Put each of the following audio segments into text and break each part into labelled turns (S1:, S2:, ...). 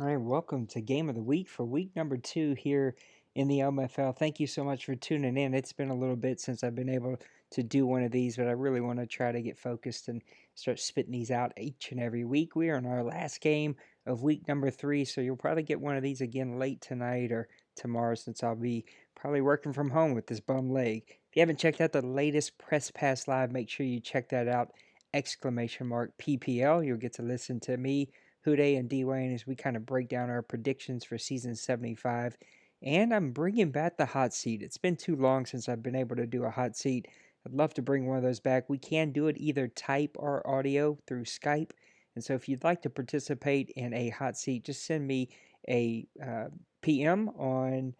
S1: All right, welcome to Game of the Week for week number 2 here in the OMFL. Thank you so much for tuning in. It's been a little bit since I've been able to do one of these, but I really want to try to get focused and start spitting these out each and every week. We are in our last game of week number 3, so you'll probably get one of these again late tonight or tomorrow since I'll be probably working from home with this bum leg. If you haven't checked out the latest Press Pass Live, make sure you check that out. !PPL. You'll get to listen to me, Huday, and Dwayne as we kind of break down our predictions for season 75. And I'm bringing back the hot seat. It's been too long since I've been able to do a hot seat. I'd love to bring one of those back. We can do it either type or audio through Skype. And so if you'd like to participate in a hot seat, just send me a PM on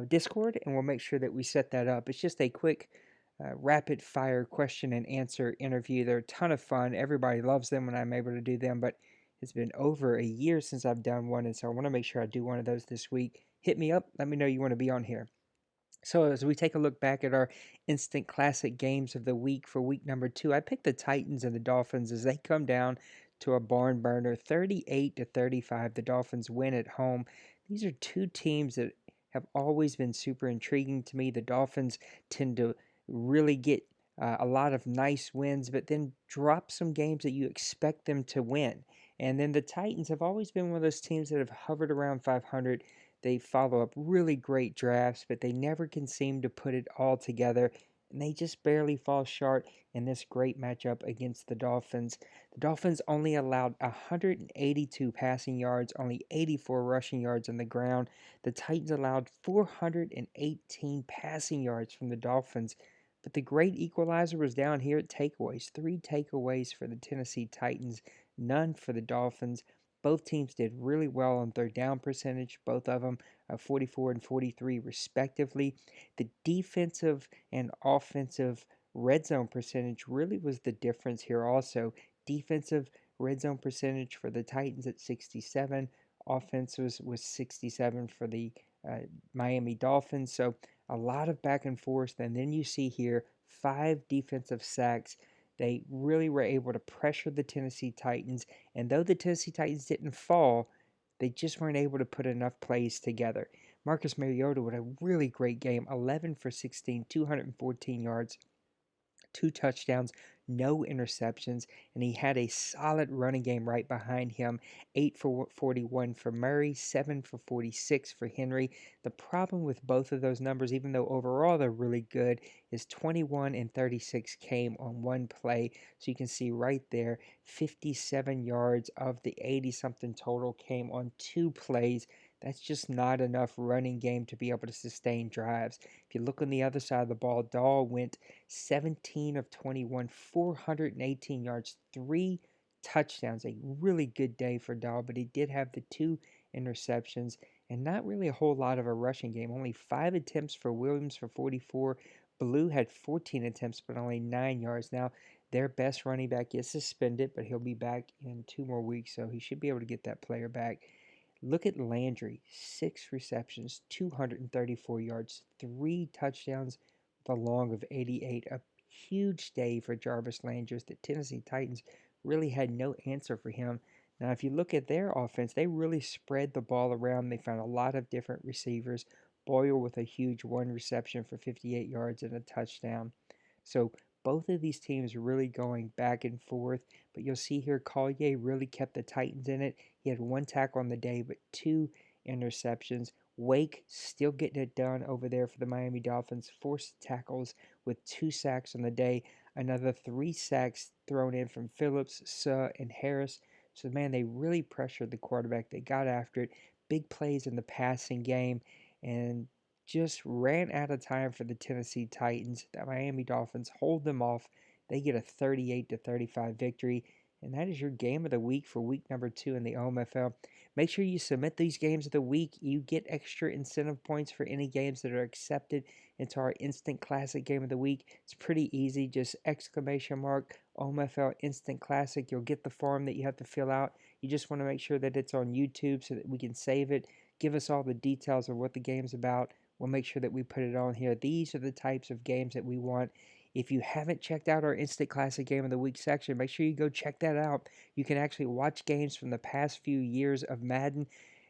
S1: Discord and we'll make sure that we set that up. It's just a quick rapid fire question and answer interview. They're a ton of fun. Everybody loves them when I'm able to do them, but it's been over a year since I've done one, and so I want to make sure I do one of those this week. Hit me up. Let me know you want to be on here. So as we take a look back at our instant classic games of the week for week number 2, I picked the Titans and the Dolphins as they come down to a barn burner, 38-35. The Dolphins win at home. These are two teams that have always been super intriguing to me. The Dolphins tend to really get a lot of nice wins, but then drop some games that you expect them to win. And then the Titans have always been one of those teams that have hovered around 500. They follow up really great drafts, but they never can seem to put it all together. And they just barely fall short in this great matchup against the Dolphins. The Dolphins only allowed 182 passing yards, only 84 rushing yards on the ground. The Titans allowed 418 passing yards from the Dolphins. But the great equalizer was down here at takeaways. 3 takeaways for the Tennessee Titans, none for the Dolphins. Both teams did really well on third down percentage, both of them 44 and 43 respectively. The defensive and offensive red zone percentage really was the difference here also. Defensive red zone percentage for the Titans at 67, offense was 67 for the Miami Dolphins. So a lot of back and forth. And then you see here 5 defensive sacks. They really were able to pressure the Tennessee Titans. And though the Tennessee Titans didn't fall, they just weren't able to put enough plays together. Marcus Mariota with a really great game, 11 for 16, 214 yards, 2 touchdowns, no interceptions, and he had a solid running game right behind him. 8 for 41 for Murray, 7 for 46 for Henry. The problem with both of those numbers, even though overall they're really good, is 21 and 36 came on one play. So you can see right there, 57 yards of the 80-something total came on 2 plays. That's just not enough running game to be able to sustain drives. If you look on the other side of the ball, Dahl went 17 of 21, 418 yards, 3 touchdowns. A really good day for Dahl, but he did have the 2 interceptions and not really a whole lot of a rushing game. Only 5 attempts for Williams for 44. Blue had 14 attempts, but only 9 yards. Now, their best running back is suspended, but he'll be back in 2 more weeks, so he should be able to get that player back. Look at Landry, 6 receptions, 234 yards, 3 touchdowns with a long of 88. A huge day for Jarvis Landry. The Tennessee Titans really had no answer for him. Now, if you look at their offense, they really spread the ball around. They found a lot of different receivers. Boyle with a huge 1 reception for 58 yards and a touchdown. So both of these teams are really going back and forth, but you'll see here Collier really kept the Titans in it. He had 1 tackle on the day, but 2 interceptions. Wake still getting it done over there for the Miami Dolphins. 4 tackles with 2 sacks on the day. Another 3 sacks thrown in from Phillips, Suh, and Harris. So, man, they really pressured the quarterback. They got after it. Big plays in the passing game. And just ran out of time for the Tennessee Titans. The Miami Dolphins hold them off. They get a 38-35 victory. And that is your game of the week for week number 2 in the OMFL. Make sure you submit these games of the week. You get extra incentive points for any games that are accepted into our Instant Classic Game of the Week. It's pretty easy. Just exclamation mark OMFL Instant Classic. You'll get the form that you have to fill out. You just want to make sure that it's on YouTube so that we can save it. Give us all the details of what the game's about. We'll make sure that we put it on here. These are the types of games that we want. If you haven't checked out our Instant Classic Game of the Week section, make sure you go check that out. You can actually watch games from the past few years of Madden.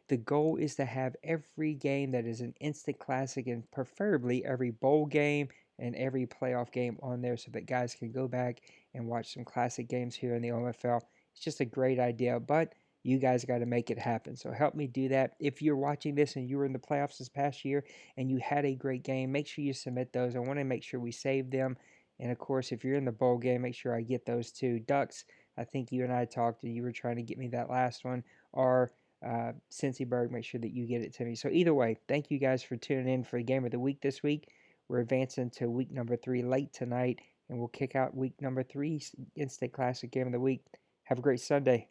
S1: The goal is to have every game that is an instant classic, and preferably every bowl game and every playoff game on there, so that guys can go back and watch some classic games here in the OMFL. It's just a great idea, but you guys got to make it happen. So help me do that. If you're watching this and you were in the playoffs this past year and you had a great game, make sure you submit those. I want to make sure we save them. And of course, if you're in the bowl game, make sure I get those too. Ducks, I think you and I talked and you were trying to get me that last one. Or Cincyberg, make sure that you get it to me. So either way, thank you guys for tuning in for the game of the week this week. We're advancing to week number 3 late tonight, and we'll kick out week number 3 Instant Classic Game of the Week. Have a great Sunday.